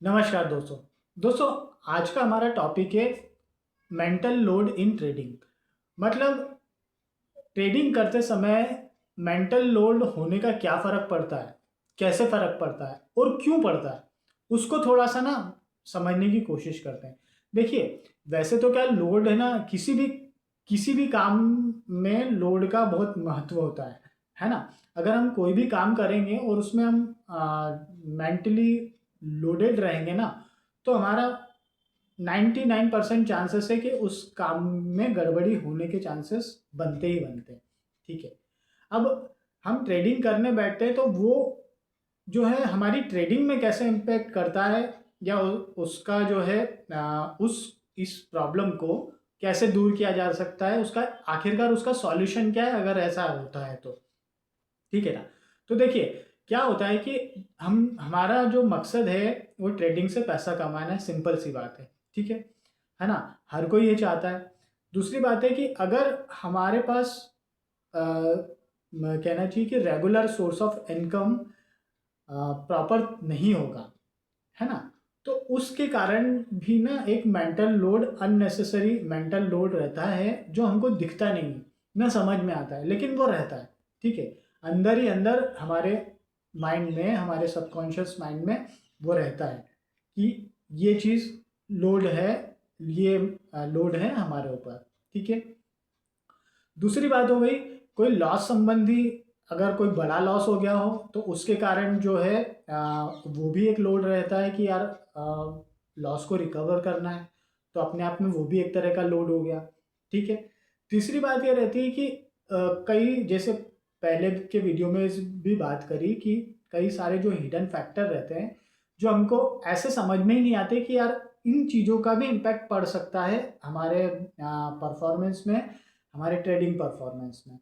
नमस्कार दोस्तों। दोस्तों, आज का हमारा टॉपिक है मेंटल लोड इन ट्रेडिंग। मतलब ट्रेडिंग करते समय मेंटल लोड होने का क्या फ़र्क पड़ता है, कैसे फ़र्क पड़ता है और क्यों पड़ता है, उसको थोड़ा-सा ना समझने की कोशिश करते हैं। देखिए, वैसे तो क्या लोड है ना, किसी भी काम में लोड का बहुत महत्व होता है ना? अगर हम कोई भी काम करेंगे और उसमें हम मेंटली लोडेड रहेंगे ना, तो हमारा 99% चांसेस है कि उस काम में गड़बड़ी होने के चांसेस बनते ही बनते हैं। ठीक है। अब हम ट्रेडिंग करने बैठते हैं तो वो जो है हमारी ट्रेडिंग में कैसे इम्पैक्ट करता है, या उसका जो है उस इस प्रॉब्लम को कैसे दूर किया जा सकता है, उसका आखिरकार उसका सॉल्यूशन क्या है अगर ऐसा होता है तो। ठीक है ना? तो देखिए, क्या होता है कि हमारा जो मकसद है वो ट्रेडिंग से पैसा कमाना है, सिंपल सी बात है। ठीक है ना? हर कोई ये चाहता है। दूसरी बात है कि अगर हमारे पास अ, कहना चाहिए कि regular source of income proper नहीं होगा, है ना? तो उसके कारण भी ना एक mental load, unnecessary mental load रहता है, जो हमको दिखता नहीं है, ना समझ में आता है, लेकिन वो रहता है। ठीक है? अंदर ही अंदर हमारे माइंड में, हमारे सबकॉन्शियस माइंड में वो रहता है कि ये चीज़ लोड है, ये लोड है हमारे ऊपर। ठीक है? दूसरी बात हो गई, कोई लॉस संबंधी, अगर कोई बड़ा लॉस हो गया हो तो उसके कारण जो है वो भी एक लोड रहता है कि यार लॉस को रिकवर करना है, तो अपने आप में वो भी एक तरह का लोड हो गया। ठीक है। तीसरी बात ये रहती है कि कई जैसे पहले के वीडियो में भी बात करी कि कई सारे जो हिडन फैक्टर रहते हैं, जो हमको ऐसे समझ में ही नहीं आते कि यार इन चीज़ों का भी इम्पैक्ट पड़ सकता है हमारे परफॉर्मेंस में, हमारे ट्रेडिंग परफॉर्मेंस में।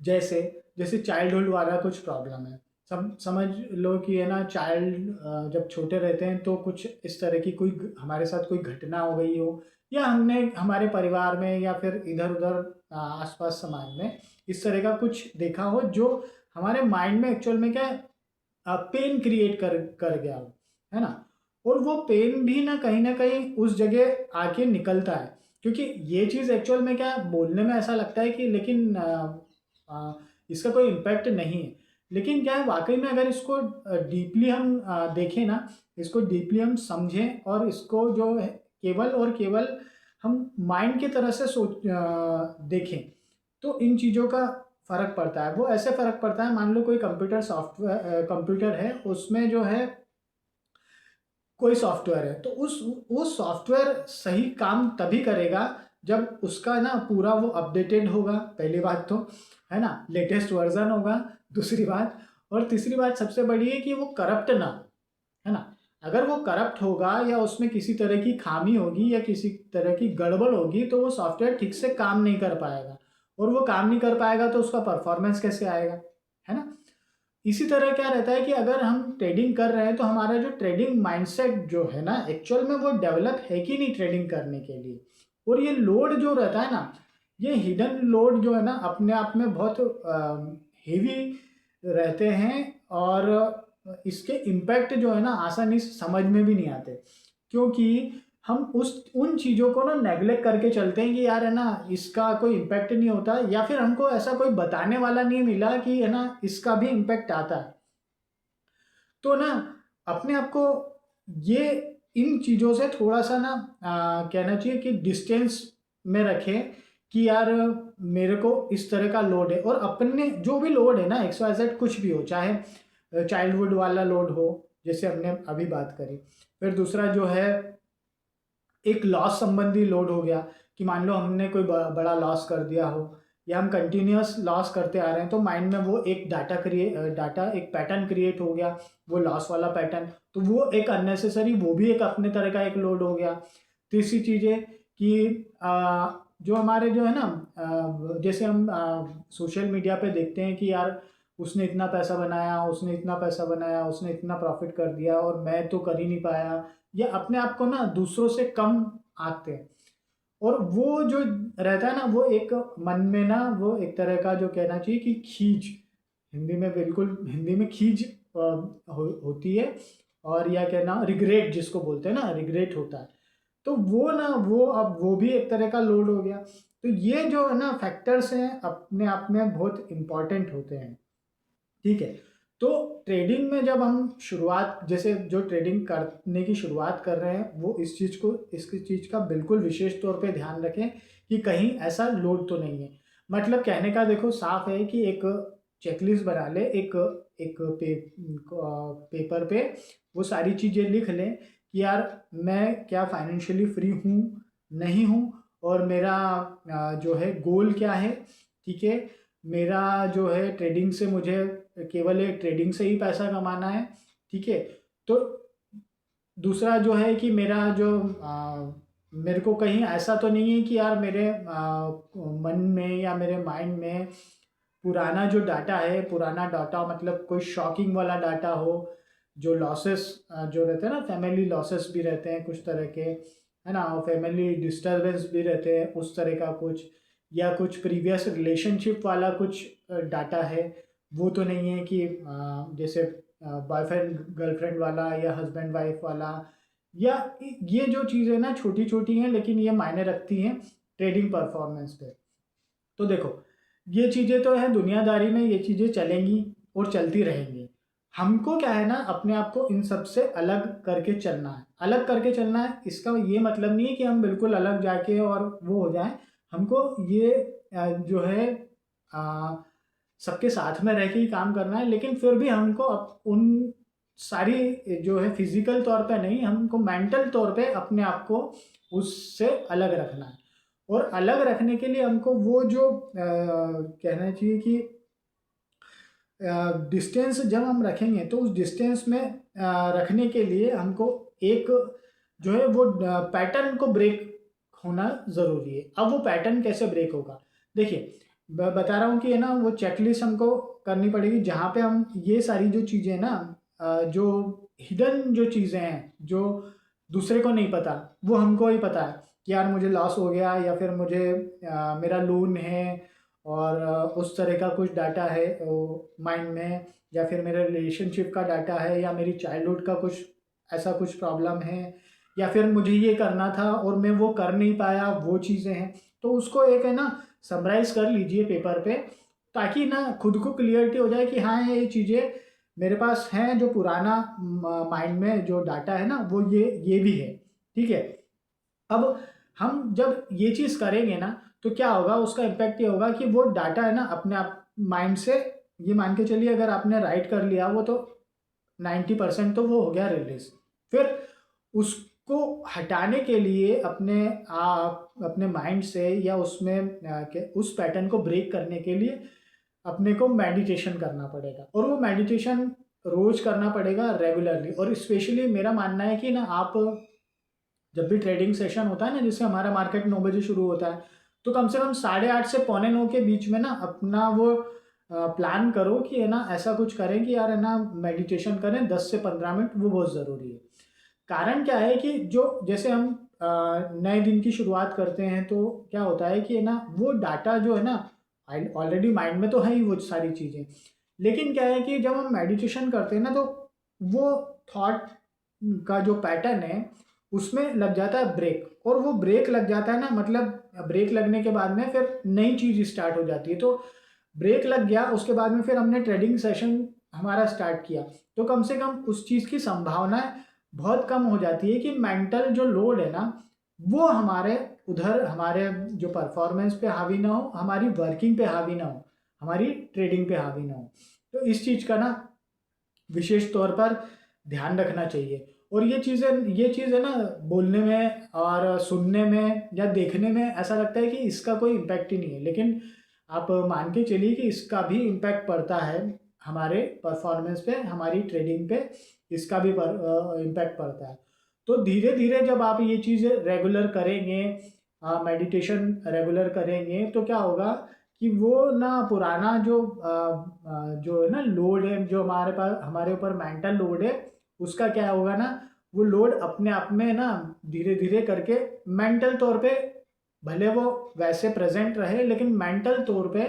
जैसे जैसे चाइल्डहुड वाला कुछ प्रॉब्लम है, समझ लो कि है ना, चाइल्ड जब छोटे रहते हैं तो कुछ इस तरह की कोई हमारे साथ कोई घटना हो गई हो, या हमने हमारे परिवार में या फिर इधर उधर आसपास समाज में इस तरह का कुछ देखा हो, जो हमारे माइंड में एक्चुअल में क्या है, पेन क्रिएट कर कर गया हो, है ना? और वो पेन भी ना कहीं न कहीं उस जगह आके निकलता है। क्योंकि ये चीज़ एक्चुअल में क्या है, बोलने में ऐसा लगता है कि लेकिन इसका कोई इम्पैक्ट नहीं है। लेकिन क्या है, वाक़ई में अगर इसको डीपली हम देखें ना, इसको डीपली हम समझें और इसको जो है केवल और केवल हम माइंड की तरह से देखें, तो इन चीज़ों का फ़र्क पड़ता है। वो ऐसे फ़र्क पड़ता है, मान लो कोई कंप्यूटर है, उसमें जो है कोई सॉफ्टवेयर है, तो उस वो सॉफ्टवेयर सही काम तभी करेगा जब उसका ना पूरा वो अपडेटेड होगा, पहली बात तो, है ना? लेटेस्ट वर्ज़न होगा, दूसरी बात। और तीसरी बात सबसे बड़ी है कि वो करप्ट ना हो, है ना? अगर वो करप्ट होगा या उसमें किसी तरह की खामी होगी या किसी तरह की गड़बड़ होगी, तो वो सॉफ्टवेयर ठीक से काम नहीं कर पाएगा, और वो काम नहीं कर पाएगा तो उसका परफ़ॉर्मेंस कैसे आएगा, है ना? इसी तरह क्या रहता है कि अगर हम ट्रेडिंग कर रहे हैं तो हमारा जो ट्रेडिंग माइंडसेट जो है ना, एक्चुअल में वो डेवलप है कि नहीं ट्रेडिंग करने के लिए। और ये लोड जो रहता है ना, ये हिडन लोड जो है ना, अपने आप में बहुत हेवी रहते हैं, और इसके इम्पैक्ट जो है ना आसानी से समझ में भी नहीं आते, क्योंकि हम उस उन चीज़ों को ना नेग्लेक्ट करके चलते हैं कि यार है ना, इसका कोई इम्पैक्ट नहीं होता, या फिर हमको ऐसा कोई बताने वाला नहीं मिला कि है ना इसका भी इम्पैक्ट आता है। तो ना अपने आप को ये इन चीज़ों से थोड़ा-सा ना कहना चाहिए कि डिस्टेंस में रखें कि यार मेरे को इस तरह का लोड है, और अपने जो भी लोड है ना, एक्स वाई ज़ेड कुछ भी हो, चाहे चाइल्डहुड वाला लोड हो, जैसे हमने अभी बात करी। फिर दूसरा जो है, एक लॉस संबंधी लोड हो गया कि मान लो हमने कोई बड़ा लॉस कर दिया हो, या हम कंटिन्यूअस लॉस करते आ रहे हैं, तो माइंड में वो एक डाटा एक पैटर्न क्रिएट हो गया, वो लॉस वाला पैटर्न, तो वो एक अननेसेसरी, वो भी एक अपने तरह का एक लोड हो गया। तीसरी चीज़ है कि जो हमारे जो है ना, जैसे हम सोशल मीडिया पे देखते हैं कि यार उसने इतना पैसा बनाया, उसने इतना पैसा बनाया, उसने इतना प्रॉफिट कर दिया और मैं तो कर ही नहीं पाया, या अपने आप को ना दूसरों से कम आंकते हैं। और वो जो रहता है ना, वो एक मन में ना, वो एक तरह का जो कहना चाहिए कि खींच, हिंदी में बिल्कुल, हिंदी में खींच होती है, और या क्या ना रिग्रेट जिसको बोलते हैं ना, रिग्रेट होता है। तो वो ना वो अब वो भी एक तरह का लोड हो गया। तो ये जो है ना फैक्टर्स हैं अपने आप में बहुत इम्पॉर्टेंट होते हैं। ठीक है। तो ट्रेडिंग में जब हम शुरुआत, जैसे जो ट्रेडिंग करने की शुरुआत कर रहे हैं वो इसकी चीज़ का बिल्कुल विशेष तौर पे ध्यान रखें कि कहीं ऐसा लोड तो नहीं है। मतलब कहने का देखो साफ है कि एक चेकलिस्ट बना ले, एक एक पेपर पे वो सारी चीज़ें लिख लें कि यार मैं क्या फाइनेंशियली फ्री हूँ, नहीं हूँ, और मेरा जो है गोल क्या है। ठीक है। मेरा जो है ट्रेडिंग से मुझे केवल एक ट्रेडिंग से ही पैसा कमाना है। ठीक है। तो दूसरा जो है कि मेरा जो मेरे को कहीं ऐसा तो नहीं है कि यार मेरे मन में या मेरे माइंड में पुराना जो डाटा है, पुराना डाटा मतलब कोई शॉकिंग वाला डाटा हो, जो लॉसेस जो रहते हैं ना, फैमिली लॉसेस भी रहते हैं कुछ तरह के, है ना, और फैमिली डिस्टरबेंस भी रहते हैं उस तरह का कुछ, या कुछ प्रीवियस रिलेशनशिप वाला कुछ डाटा है। वो तो नहीं है कि जैसे बॉयफ्रेंड गर्लफ्रेंड वाला या हस्बैंड वाइफ वाला, या ये जो चीज़ें ना छोटी छोटी हैं लेकिन ये मायने रखती हैं ट्रेडिंग परफॉर्मेंस पे। तो देखो ये चीज़ें तो हैं दुनियादारी में, ये चीज़ें चलेंगी और चलती रहेंगी। हमको क्या है ना अपने आप को इन सब से अलग करके चलना है। अलग करके चलना है इसका ये मतलब नहीं है कि हम बिल्कुल अलग जाके और वो हो जाएं। हमको ये जो है अ, सबके साथ में रह के ही काम करना है, लेकिन फिर भी हमको उन सारी जो है फिजिकल तौर पे नहीं, हमको मेंटल तौर पे अपने आप को उससे अलग रखना है। और अलग रखने के लिए हमको वो जो कहना चाहिए कि डिस्टेंस जब हम रखेंगे तो उस डिस्टेंस में रखने के लिए हमको एक जो है वो पैटर्न को ब्रेक होना ज़रूरी है। अब वो पैटर्न कैसे ब्रेक होगा, देखिए बता रहा हूँ कि है ना वो चेकलिस्ट हमको करनी पड़ेगी जहाँ पे हम ये सारी जो चीज़ें ना जो हिडन जो चीज़ें हैं जो दूसरे को नहीं पता, वो हमको ही पता है कि यार मुझे लॉस हो गया, या फिर मुझे मेरा लोन है और उस तरह का कुछ डाटा है माइंड में, या फिर मेरे रिलेशनशिप का डाटा है, या मेरी चाइल्डहुड का कुछ ऐसा कुछ प्रॉब्लम है, या फिर मुझे ये करना था और मैं वो कर नहीं पाया, वो चीज़ें हैं। तो उसको एक है ना समराइज कर लीजिए पेपर पे, ताकि ना खुद को क्लियरिटी हो जाए कि हाँ ये चीज़ें मेरे पास हैं, जो पुराना माइंड में जो डाटा है ना वो ये भी है। ठीक है। अब हम जब ये चीज़ करेंगे ना तो क्या होगा, उसका इम्पैक्ट ये होगा कि वो डाटा है ना अपने आप माइंड से, ये मान के चलिए अगर आपने राइट कर लिया वो तो 90% तो वो हो गया रिलीज। फिर उसको हटाने के लिए अपने माइंड से या उसमें उस पैटर्न को ब्रेक करने के लिए अपने को मेडिटेशन करना पड़ेगा, और वो मेडिटेशन रोज करना पड़ेगा रेगुलरली। और स्पेशली मेरा मानना है कि ना आप जब भी ट्रेडिंग सेशन होता है ना, जैसे हमारा मार्केट 9 बजे शुरू होता है, तो कम से कम 8:30 से 8:45 के बीच में ना अपना वो प्लान करो कि है ना ऐसा कुछ करें कि यार है ना मेडिटेशन करें 10 से 15 मिनट, वो बहुत ज़रूरी है। कारण क्या है कि जो जैसे हम नए दिन की शुरुआत करते हैं तो क्या होता है कि है ना वो डाटा जो है ना ऑलरेडी माइंड में तो है ही वो सारी चीज़ें, लेकिन क्या है कि जब हम मेडिटेशन करते हैं ना तो वो थॉट का जो पैटर्न है उसमें लग जाता है ब्रेक, और वो ब्रेक लग जाता है ना मतलब ब्रेक लगने के बाद में फिर नई चीज़ स्टार्ट हो जाती है। तो ब्रेक लग गया, उसके बाद में फिर हमने ट्रेडिंग सेशन हमारा स्टार्ट किया, तो कम से कम उस चीज़ की संभावना बहुत कम हो जाती है कि मेंटल जो लोड है ना वो हमारे उधर हमारे जो परफॉर्मेंस पे हावी ना हो, हमारी वर्किंग पे हावी ना हो, हमारी ट्रेडिंग पे हावी ना हो। तो इस चीज़ का ना विशेष तौर पर ध्यान रखना चाहिए। और ये चीज़ है ना बोलने में और सुनने में या देखने में ऐसा लगता है कि इसका कोई इम्पैक्ट ही नहीं है, लेकिन आप मान के चलिए कि इसका भी इम्पैक्ट पड़ता है हमारे परफॉर्मेंस पे, हमारी ट्रेडिंग पे इसका भी इम्पैक्ट पड़ता है। तो धीरे धीरे जब आप ये चीज़ें रेगुलर करेंगे, मेडिटेशन रेगुलर करेंगे, तो क्या होगा कि वो ना पुराना जो है ना लोड है जो हमारे पास हमारे ऊपर मेंटल लोड है, उसका क्या होगा ना वो लोड अपने आप में ना धीरे धीरे करके मेंटल तौर पे भले वो वैसे प्रेजेंट रहे, लेकिन मेंटल तौर पे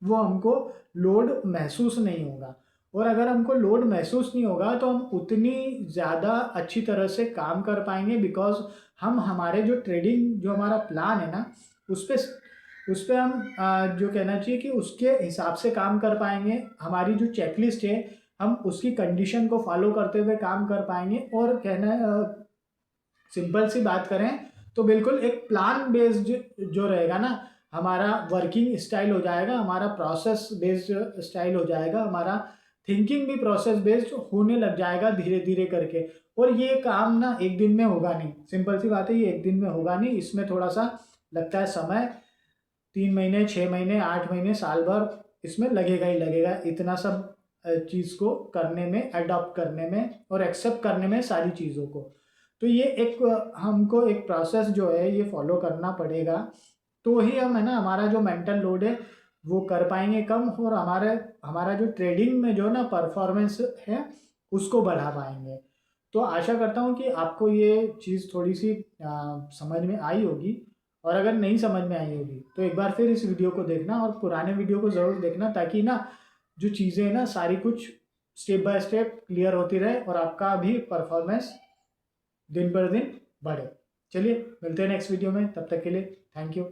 वो हमको लोड महसूस नहीं होगा। और अगर हमको लोड महसूस नहीं होगा तो हम उतनी ज़्यादा अच्छी तरह से काम कर पाएंगे, बिकॉज हम हमारे जो ट्रेडिंग जो हमारा प्लान है ना उस पे हम जो कहना चाहिए कि उसके हिसाब से काम कर पाएंगे। हमारी जो चेकलिस्ट है हम उसकी कंडीशन को फॉलो करते हुए काम कर पाएंगे। और कहना सिंपल सी बात करें तो बिल्कुल एक प्लान बेस्ड जो रहेगा ना, हमारा वर्किंग स्टाइल हो जाएगा, हमारा प्रोसेस बेस्ड स्टाइल हो जाएगा, हमारा थिंकिंग भी प्रोसेस बेस्ड होने लग जाएगा धीरे धीरे करके। और ये काम ना एक दिन में होगा नहीं, सिंपल सी बात है, ये एक दिन में होगा नहीं, इसमें थोड़ा सा लगता है समय। 3 महीने, 6 महीने, 8 महीने, साल भर इसमें लगेगा ही लगेगा, इतना सब चीज़ को करने में, अडॉप्ट करने में और एक्सेप्ट करने में सारी चीज़ों को। तो ये एक हमको एक प्रोसेस जो है ये फॉलो करना पड़ेगा, तो ही हम है ना हमारा जो मेंटल लोड है वो कर पाएंगे कम, और हमारे हमारा जो ट्रेडिंग में जो ना परफॉर्मेंस है उसको बढ़ा पाएंगे। तो आशा करता हूँ कि आपको ये चीज़ थोड़ी सी समझ में आई होगी। और अगर नहीं समझ में आई होगी तो एक बार फिर इस वीडियो को देखना और पुराने वीडियो को ज़रूर देखना, ताकि ना जो चीज़ें हैं ना सारी कुछ स्टेप बाय स्टेप क्लियर होती रहे और आपका भी परफॉर्मेंस दिन पर दिन बढ़े। चलिए मिलते हैं नेक्स्ट वीडियो में, तब तक के लिए थैंक यू।